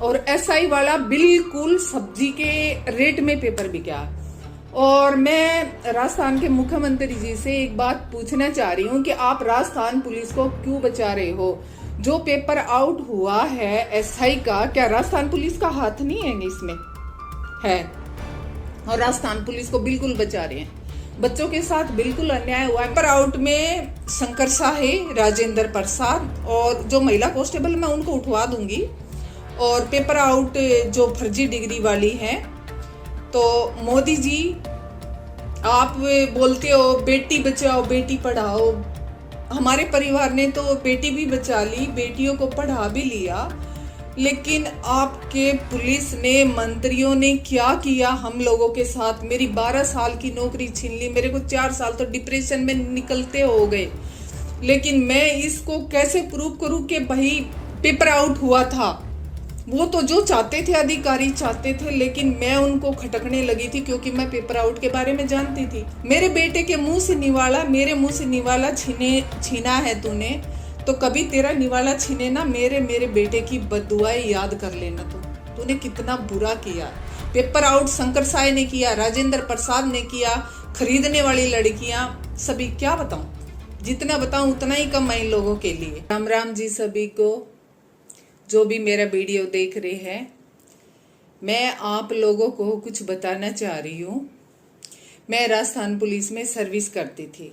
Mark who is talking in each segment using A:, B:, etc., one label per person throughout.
A: और एसआई वाला बिल्कुल सब्जी के रेट में पेपर बिका। और मैं राजस्थान के मुख्यमंत्री जी से एक बात पूछना चाह रही हूँ कि आप राजस्थान पुलिस को क्यों बचा रहे हो? जो पेपर आउट हुआ है एसआई का, क्या राजस्थान पुलिस का हाथ नहीं है इसमें? है। और राजस्थान पुलिस को बिल्कुल बचा रहे हैं। बच्चों के साथ बिल्कुल अन्याय हुआ है। पेपर आउट में शंकर साहे, राजेंद्र प्रसाद और जो महिला कांस्टेबल, मैं उनको उठवा दूंगी। और पेपर आउट जो फर्जी डिग्री वाली है, तो मोदी जी आप बोलते हो बेटी बचाओ बेटी पढ़ाओ। हमारे परिवार ने तो बेटी भी बचा ली, बेटियों को पढ़ा भी लिया, लेकिन आपके पुलिस ने, मंत्रियों ने क्या किया हम लोगों के साथ? मेरी 12 साल की नौकरी छीन ली। मेरे को 4 साल तो डिप्रेशन में निकलते हो गए। लेकिन मैं इसको कैसे प्रूव करूं कि भाई पेपर आउट हुआ था? वो तो जो चाहते थे अधिकारी चाहते थे, लेकिन मैं उनको खटकने लगी थी क्योंकि मैं पेपर आउट के बारे में जानती थी। मेरे बेटे के मुंह से निवाला, मेरे मुंह से निवाला छीना है तूने, तो कभी तेरा निवाला छीने ना मेरे बेटे की बददुआएं याद कर लेना। तूने कितना बुरा किया। पेपर आउट शंकर साय ने किया, राजेंद्र प्रसाद ने किया, खरीदने वाली लड़कियां, सभी। क्या बताऊं? जितना बताऊं उतना ही कम है इन लोगों के लिए। राम राम जी सभी को, जो भी मेरा वीडियो देख रहे हैं। मैं आप लोगों को कुछ बताना चाह रही हूँ। मैं राजस्थान पुलिस में सर्विस करती थी।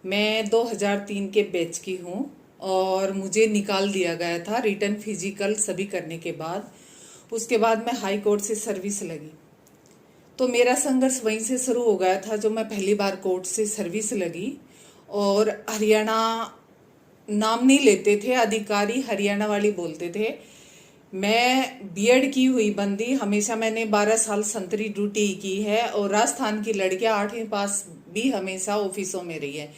A: मैं 2003 के बैच की हूँ और मुझे निकाल दिया गया था रिटर्न फिजिकल सभी करने के बाद। उसके बाद मैं हाई कोर्ट से सर्विस लगी, तो मेरा संघर्ष वहीं से शुरू हो गया था। जो मैं पहली बार कोर्ट से सर्विस लगी, और हरियाणा नाम नहीं लेते थे अधिकारी, हरियाणा वाली बोलते थे। मैं बीएड की हुई बंदी, हमेशा मैंने 12 साल संतरी ड्यूटी की है। और राजस्थान की लड़कियां 8वीं पास भी हमेशा ऑफिसों में रही है।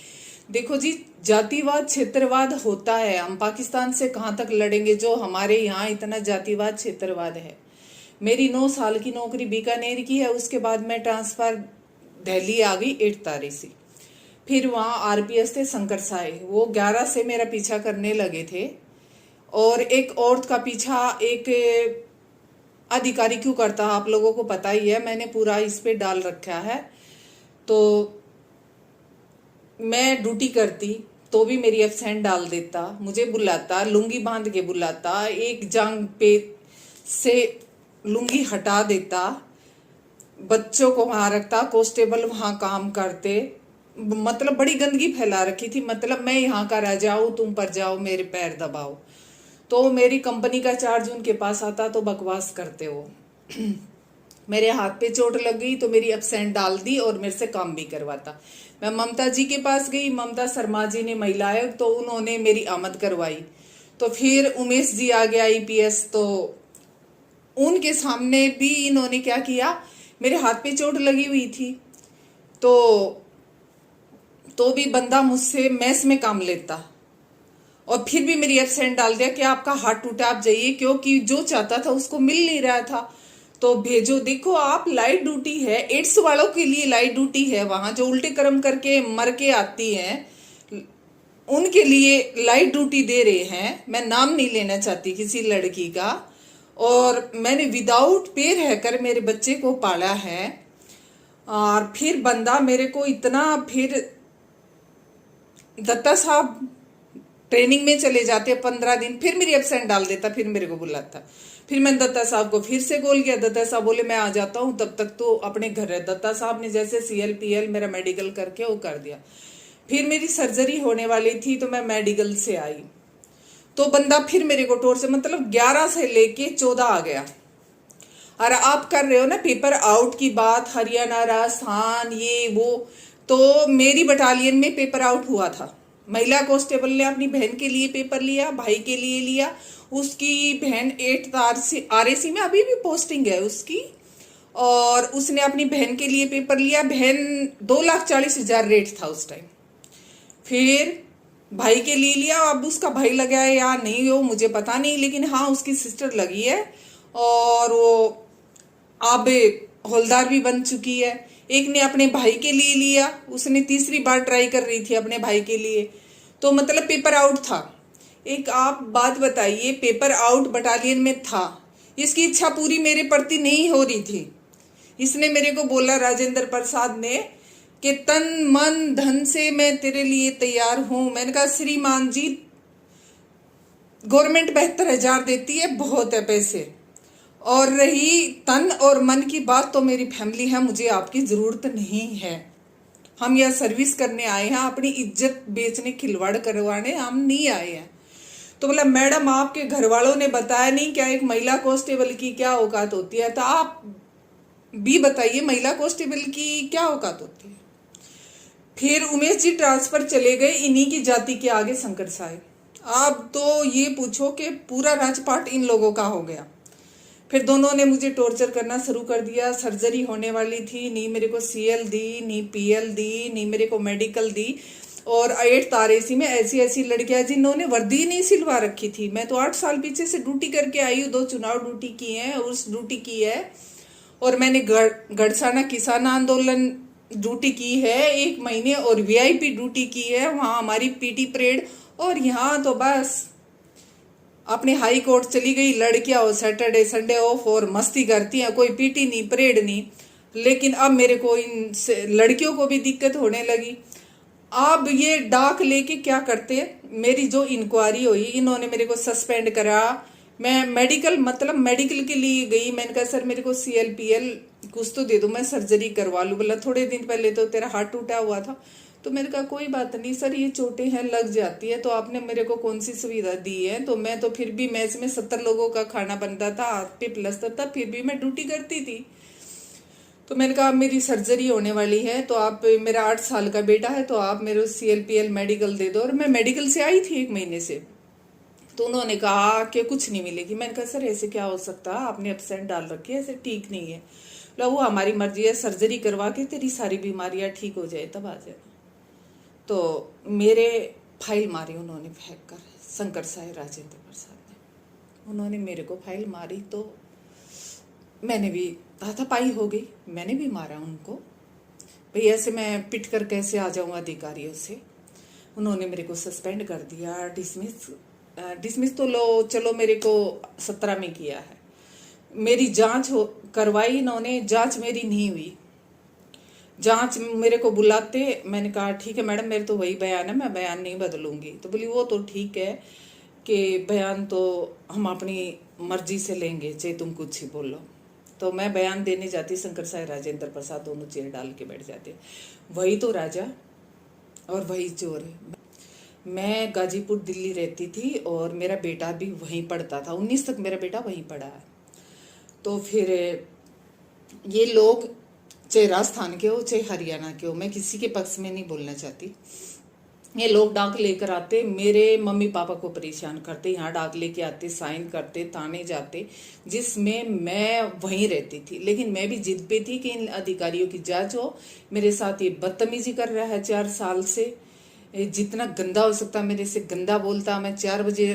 A: देखो जी, जातिवाद क्षेत्रवाद होता है। हम पाकिस्तान से कहाँ तक लड़ेंगे जो हमारे यहाँ इतना जातिवाद क्षेत्रवाद है। मेरी 9 साल की नौकरी बीकानेर की है। उसके बाद मैं ट्रांसफर दिल्ली आ गई 8 तारीख से। फिर वहाँ आरपीएस थे शंकर साय, वो 11 से मेरा पीछा करने लगे थे। और एक औरत का पीछा एक अधिकारी क्यों करता, आप लोगों को पता ही है, मैंने पूरा इस पे डाल रखा है। तो मैं ड्यूटी करती तो भी मेरी एब्सेंट डाल देता, मुझे बुलाता, लुंगी बांध के बुलाता, एक जांग पे से लुंगी हटा देता, बच्चों को वहां रखता, कांस्टेबल वहां काम करते। मतलब बड़ी गंदगी फैला रखी थी। मतलब मैं यहाँ का राजा हूँ, तुम पर जाओ मेरे पैर दबाओ। तो मेरी कंपनी का चार्ज उनके पास आता तो बकवास करते हो। मेरे हाथ पे चोट लग गई तो मेरी एब्सेंट डाल दी और मेरे से काम भी करवाता। मैं ममता जी के पास गई, ममता शर्मा जी ने महिला आयोग, तो उन्होंने मेरी आमद करवाई। तो फिर उमेश जी आ गया आईपीएस, तो उनके सामने भी इन्होंने क्या किया, मेरे हाथ पे चोट लगी हुई थी तो भी बंदा मुझसे मैस में काम लेता, और फिर भी मेरी एब्सेंट डाल दिया कि आपका हाथ टूटा आप जाइए, क्योंकि जो चाहता था उसको मिल नहीं रहा था। तो भेजो। देखो आप, लाइट ड्यूटी है, एड्स वालों के लिए लाइट ड्यूटी है। वहां जो उल्टे कर्म करके मर के आती हैं उनके लिए लाइट ड्यूटी दे रहे हैं। मैं नाम नहीं लेना चाहती किसी लड़की का। और मैंने विदाउट पे रहकर मेरे बच्चे को पाला है। और फिर बंदा मेरे को इतना, फिर दत्ता साहब ट्रेनिंग में चले जाते 15 दिन, फिर मेरी एब्सेंट डाल देता, फिर मेरे को बुलाता। फिर मैंने दत्ता साहब को फिर से कॉल किया, दत्ता साहब बोले मैं आ जाता हूँ, तब तक तो अपने घर है। दत्ता साहब ने जैसे CLPL मेरा मेडिकल करके वो कर दिया। फिर मेरी सर्जरी होने वाली थी तो मैं मेडिकल से आई, तो बंदा फिर मेरे को टोर्चर, मतलब 11 से लेके 14 आ गया। और आप कर रहे हो ना पेपर आउट की बात, हरियाणा राजस्थान ये वो, तो मेरी बटालियन में पेपर आउट हुआ था। महिला कांस्टेबल ने अपनी बहन के लिए पेपर लिया, भाई के लिए लिया। उसकी बहन 8 RAC में अभी भी पोस्टिंग है उसकी, और उसने अपनी बहन के लिए पेपर लिया। बहन 2,40,000 रेट था उस टाइम। फिर भाई के लिए लिया। अब उसका भाई लगा है या नहीं वो मुझे पता नहीं, लेकिन हाँ उसकी सिस्टर लगी है, और वो अब हौलदार भी बन चुकी है। एक ने अपने भाई के लिए लिया, उसने तीसरी बार ट्राई कर रही थी अपने भाई के लिए, तो मतलब पेपर आउट था। एक आप बात बताइए, पेपर आउट बटालियन में था, इसकी इच्छा पूरी मेरे प्रति नहीं हो रही थी। इसने मेरे को बोला, राजेंद्र प्रसाद ने, कि तन मन धन से मैं तेरे लिए तैयार हूं। मैंने कहा श्रीमान जी, गवर्नमेंट 72,000 देती है, बहुत है पैसे। और रही तन और मन की बात, तो मेरी फैमिली है, मुझे आपकी जरूरत नहीं है। हम यह सर्विस करने आए हैं, अपनी इज्जत बेचने, खिलवाड़ करवाने हम नहीं आए हैं। तो बोला, मैडम आपके घर वालों ने बताया नहीं क्या एक महिला कांस्टेबल की क्या औकात होती है? तो आप भी बताइए, महिला कांस्टेबल की क्या औकात होती है? फिर उमेश जी ट्रांसफर चले गए इन्हीं की जाति के आगे, शंकर साहेब। अब तो ये पूछो कि पूरा राजपाट इन लोगों का हो गया। फिर दोनों ने मुझे टॉर्चर करना शुरू कर दिया। सर्जरी होने वाली थी, नहीं मेरे को सीएल दी, नहीं पीएल दी, नहीं मेरे को मेडिकल दी। और 8 तारेसी में ऐसी ऐसी लड़कियां जिन्होंने वर्दी नहीं सिलवा रखी थी। मैं तो 8 साल पीछे से ड्यूटी करके आई हूँ, 2 चुनाव ड्यूटी की है, उस ड्यूटी की है। और मैंने गढ़साना किसान आंदोलन ड्यूटी की है 1 महीने, और वीआईपी ड्यूटी की है, वहां हमारी पीटी परेड। और यहाँ तो बस अपने हाई कोर्ट चली गई लड़कियां, और सैटरडे संडे ऑफ और मस्ती करती हैं, कोई पीटी नहीं, परेड नहीं। लेकिन अब मेरे को इन लड़कियों को भी दिक्कत होने लगी। अब ये डाक लेके क्या करते, मेरी जो इंक्वायरी हुई, इन्होंने मेरे को सस्पेंड करा। मैं मेडिकल के लिए गई। मैंने कहा सर मेरे को CLPL कुछ तो दे दो, मैं सर्जरी करवा लूँ। बोला थोड़े दिन पहले तो तेरा हाथ टूटा हुआ था। तो मैंने कहा कोई बात नहीं सर, ये चोटें हैं, लग जाती है, तो आपने मेरे को कौन सी सुविधा दी है? तो मैं तो फिर भी मैच में 70 लोगों का खाना बनता था, 8 पे प्लस था, फिर भी मैं ड्यूटी करती थी। तो मैंने कहा मेरी सर्जरी होने वाली है, तो आप, मेरा 8 साल का बेटा है, तो आप मेरे CLPL मेडिकल दे दो। और मैं मेडिकल से आई थी 1 महीने से। तो उन्होंने कहा कि कुछ नहीं मिलेगी। मैंने कहा सर ऐसे क्या हो सकता, आपने एब्सेंट डाल रखी है, ऐसे ठीक नहीं है। बोला वो हमारी मर्जी है, सर्जरी करवा के तेरी सारी बीमारियां ठीक हो जाए तब आ जाए। तो मेरे फाइल मारी उन्होंने फेंक कर, शंकर साहेब, राजेंद्र प्रसाद ने। उन्होंने मेरे को फाइल मारी तो मैंने भी हाथापाई हो गई, मैंने भी मारा उनको। भाई ऐसे मैं पिट कर कैसे आ जाऊं अधिकारियों से। उन्होंने मेरे को सस्पेंड कर दिया, डिसमिस तो लो, चलो मेरे को 17 में किया है। मेरी जांच करवाई इन्होंने, जांच मेरी नहीं हुई। जांच मेरे को बुलाते, मैंने कहा ठीक है मैडम, मेरे तो वही बयान है, मैं बयान नहीं बदलूंगी। तो बोली वो तो ठीक है कि बयान तो हम अपनी मर्जी से लेंगे, चाहे तुम कुछ ही बोलो। तो मैं बयान देने जाती, शंकर साहेब, राजेंद्र प्रसाद दोनों चेयर डाल के बैठ जाते। वही तो राजा और वही चोर है। मैं गाजीपुर दिल्ली रहती थी और मेरा बेटा भी वहीं पढ़ता था, 19 तक मेरा बेटा वहीं पढ़ा है। तो फिर ये लोग, चाहे राजस्थान के हो चाहे हरियाणा के हो, मैं किसी के पक्ष में नहीं बोलना चाहती, ये लोग डाक लेकर आते, मेरे मम्मी पापा को परेशान करते, यहाँ डाक लेके आते, साइन करते, थाने जाते, जिसमें मैं वहीं रहती थी। लेकिन मैं भी जिद पे थी कि इन अधिकारियों की जांच हो। मेरे साथ ये बदतमीजी कर रहा है 4 साल से, जितना गंदा हो सकता मेरे से गंदा बोलता। मैं 4 बजे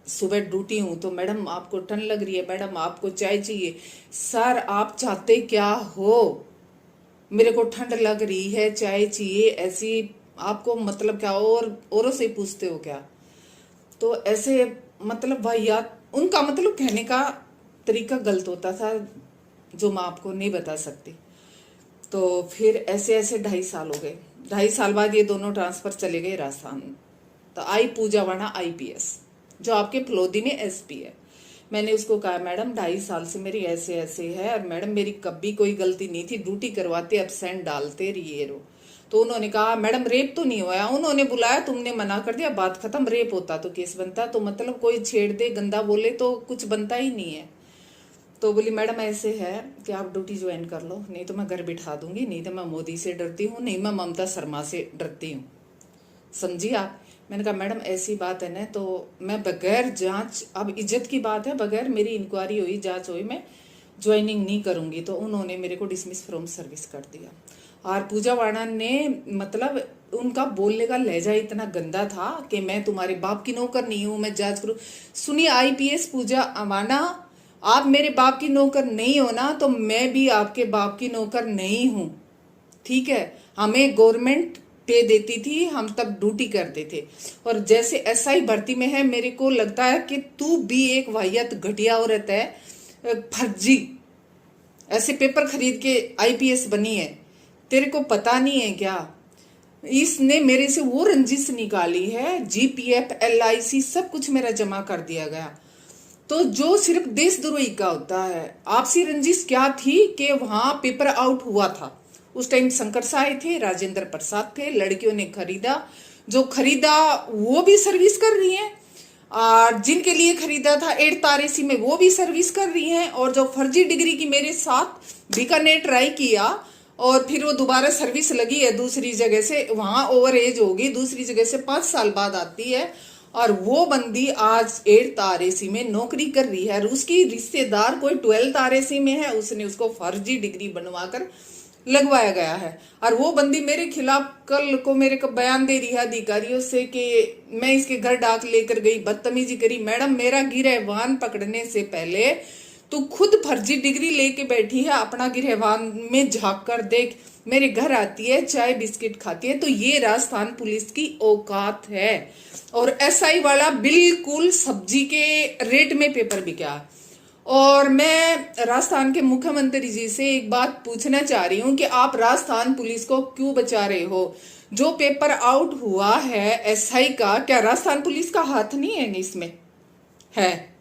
A: सुबह ड्यूटी हूँ तो मैडम आपको ठंड लग रही है, मैडम आपको चाय चाहिए। सर आप चाहते क्या हो? मेरे को ठंड लग रही है, चाय चाहिए, ऐसी आपको मतलब क्या? और औरों से पूछते हो क्या? तो ऐसे मतलब वाहियात, उनका मतलब कहने का तरीका गलत होता था जो मैं आपको नहीं बता सकती। तो फिर ऐसे ऐसे 2.5 साल हो गए। 2.5 साल बाद ये दोनों ट्रांसफर चले गए राजस्थान। तो आई पूजा वाणा IPS, जो आपके फलोदी में SP है। मैंने उसको कहा मैडम 2.5 साल से मेरी ऐसे ऐसे है, और मैडम मेरी कभी कोई गलती नहीं थी, ड्यूटी करवाते एब्सेंट डालते रहिए रो। तो उन्होंने कहा मैडम रेप तो नहीं हुआ। उन्होंने बुलाया, तुमने मना कर दिया, बात खत्म। रेप होता तो केस बनता, तो मतलब कोई छेड़ दे, गंदा बोले तो कुछ बनता ही नहीं है। तो बोली मैडम ऐसे है कि आप ड्यूटी ज्वाइन कर लो, नहीं तो मैं घर बिठा दूंगी, नहीं तो मैं मोदी से डरती हूँ, नहीं मैं ममता शर्मा से डरती हूँ, समझी आप। मैंने कहा मैडम ऐसी बात है ना, तो मैं बगैर जांच, अब इज्जत की बात है, बगैर मेरी इंक्वायरी हुई, जांच हुई, मैं ज्वाइनिंग नहीं करूंगी। तो उन्होंने मेरे को डिसमिस फ्रॉम सर्विस कर दिया। और पूजा वाणा ने, मतलब उनका बोलने का लहजा इतना गंदा था कि मैं तुम्हारे बाप की नौकर नहीं हूं, मैं जांच करूं। सुनिए IPS पूजा वाणा, आप मेरे बाप की नौकर नहीं हो ना, तो मैं भी आपके बाप की नौकर नहीं हूं, ठीक है। हमें गवर्नमेंट पे देती थी, हम तब ड्यूटी करते थे। और जैसे SI भर्ती में है, मेरे को लगता है कि तू भी एक वाहियत घटिया औरत है। फर्जी ऐसे पेपर खरीद के आईपीएस बनी है, तेरे को पता नहीं है क्या? इसने मेरे से वो रंजिश निकाली है, जीपीएफ एलआईसी सब कुछ मेरा जमा कर दिया गया। तो जो सिर्फ देशद्रोही का होता है, आपसी रंजिश क्या थी कि वहां पेपर आउट हुआ था। उस टाइम शंकर साय थे, राजेंद्र प्रसाद थे, लड़कियों ने खरीदा, जो खरीदा वो भी सर्विस कर रही हैं, और जिनके लिए खरीदा था 8 तारेसी में वो भी सर्विस कर रही हैं। और जो फर्जी डिग्री की मेरे साथ बीकानेर ट्राई किया और फिर वो दोबारा सर्विस लगी है दूसरी जगह से, वहां ओवर एज होगी, दूसरी जगह से 5 साल बाद आती है, और वो बंदी आज 8 तारेसी में नौकरी कर रही है। और उसकी रिश्तेदार कोई 12 तारेसी में है, उसने उसको फर्जी डिग्री बनवाकर लगवाया गया है। और वो बंदी मेरे खिलाफ कल को मेरे को बयान दे रही है अधिकारियों से कि मैं इसके घर डाक लेकर गई, बदतमीजी करी। मैडम, मेरा गिरहवान पकड़ने से पहले तू खुद फर्जी डिग्री लेके बैठी है, अपना गिरहवान में झांक कर देख। मेरे घर आती है, चाय बिस्किट खाती है, तो ये राजस्थान पुलिस की औकात है। और एसआई वाला बिल्कुल सब्जी के रेट में पेपर बिका। और मैं राजस्थान के मुख्यमंत्री जी से एक बात पूछना चाह रही हूँ कि आप राजस्थान पुलिस को क्यों बचा रहे हो? जो पेपर आउट हुआ है एसआई का, क्या राजस्थान पुलिस का हाथ नहीं है इसमें? है।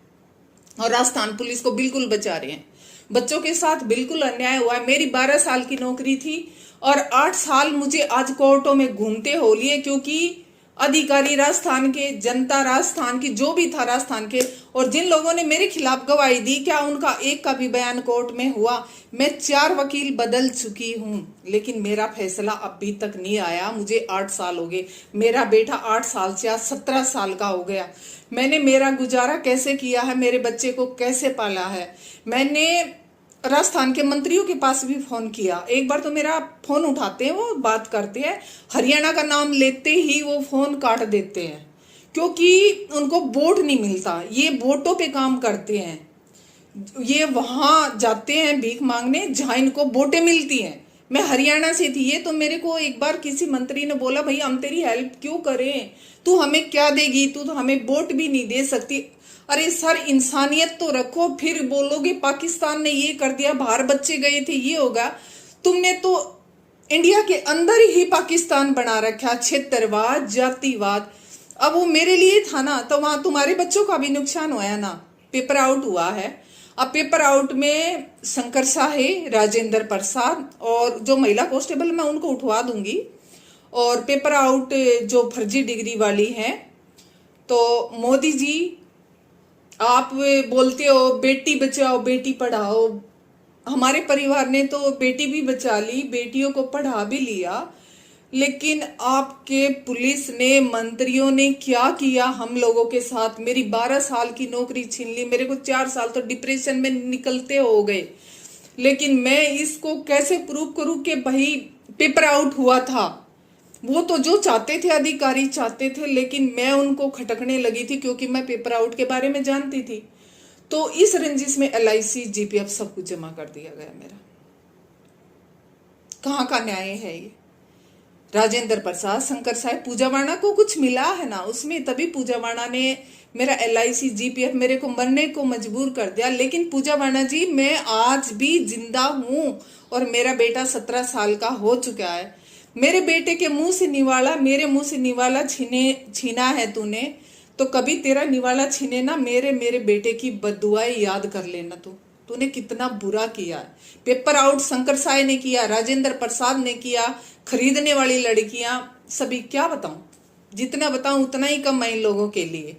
A: और राजस्थान पुलिस को बिल्कुल बचा रहे हैं। बच्चों के साथ बिल्कुल अन्याय हुआ है। मेरी 12 साल की नौकरी थी और 8 साल मुझे आज कोर्टों में घूमते हो लिए, क्योंकि अधिकारी राजस्थान के, जनता राजस्थान की, जो भी था राजस्थान के, और जिन लोगों ने मेरे खिलाफ गवाही दी, क्या उनका एक का भी बयान कोर्ट में हुआ? मैं 4 वकील बदल चुकी हूं, लेकिन मेरा फैसला अभी तक नहीं आया। मुझे 8 साल हो गए, मेरा बेटा 8 साल से आज 17 साल का हो गया। मैंने मेरा गुजारा कैसे किया है, मेरे बच्चे को कैसे पाला है? मैंने राजस्थान के मंत्रियों के पास भी फोन किया। एक बार तो मेरा फोन उठाते हैं, वो बात करते हैं, हरियाणा का नाम लेते ही वो फोन काट देते हैं, क्योंकि उनको वोट नहीं मिलता। ये वोटों पे काम करते हैं। ये वहां जाते हैं भीख मांगने जहां इनको वोटें मिलती हैं। मैं हरियाणा से थी, ये तो मेरे को एक बार किसी मंत्री ने बोला, भाई हम तेरी हेल्प क्यों करें, तू हमें क्या देगी, तू तो हमें वोट भी नहीं दे सकती। अरे सर, इंसानियत तो रखो, फिर बोलोगे पाकिस्तान ने ये कर दिया, बाहर बच्चे गए थे, ये होगा। तुमने तो इंडिया के अंदर ही पाकिस्तान बना रखा, क्षेत्रवाद, जातिवाद। अब वो मेरे लिए था ना, तो वहां तुम्हारे बच्चों का भी नुकसान हुआ ना। पेपर आउट हुआ है। अब पेपर आउट में शंकर साहे, राजेंद्र प्रसाद और जो महिला कांस्टेबल, मैं उनको उठवा दूंगी। और पेपर आउट जो फर्जी डिग्री वाली है, तो मोदी जी आप बोलते हो बेटी बचाओ बेटी पढ़ाओ। हमारे परिवार ने तो बेटी भी बचा ली, बेटियों को पढ़ा भी लिया, लेकिन आपके पुलिस ने, मंत्रियों ने क्या किया हम लोगों के साथ? मेरी 12 साल की नौकरी छीन ली, मेरे को 4 साल तो डिप्रेशन में निकलते हो गए। लेकिन मैं इसको कैसे प्रूव करूं कि भाई पेपर आउट हुआ था? वो तो जो चाहते थे अधिकारी चाहते थे, लेकिन मैं उनको खटकने लगी थी, क्योंकि मैं पेपर आउट के बारे में जानती थी। तो इस रंजिश में एलआईसी, जीपीएफ सब कुछ जमा कर दिया गया मेरा। कहाँ का न्याय है ये? राजेंद्र प्रसाद, शंकर साहब, पूजा वाणा को कुछ मिला है ना उसमें, तभी पूजा वाणा ने मेरा एलआईसी, जीपीएफ मेरे को मरने को मजबूर कर दिया। लेकिन पूजा वाणा जी, मैं आज भी जिंदा हूं और मेरा बेटा 17 साल का हो चुका है। मेरे बेटे के मुंह से निवाला, मेरे मुंह से निवाला छीना है तूने, तो कभी तेरा निवाला छीने ना मेरे बेटे की बददुआएं याद कर लेना। तूने कितना बुरा किया है। पेपर आउट शंकर साय ने किया, राजेंद्र प्रसाद ने किया, खरीदने वाली लड़कियां सभी, क्या बताऊं? जितना बताऊं उतना ही कम है इन लोगों के लिए।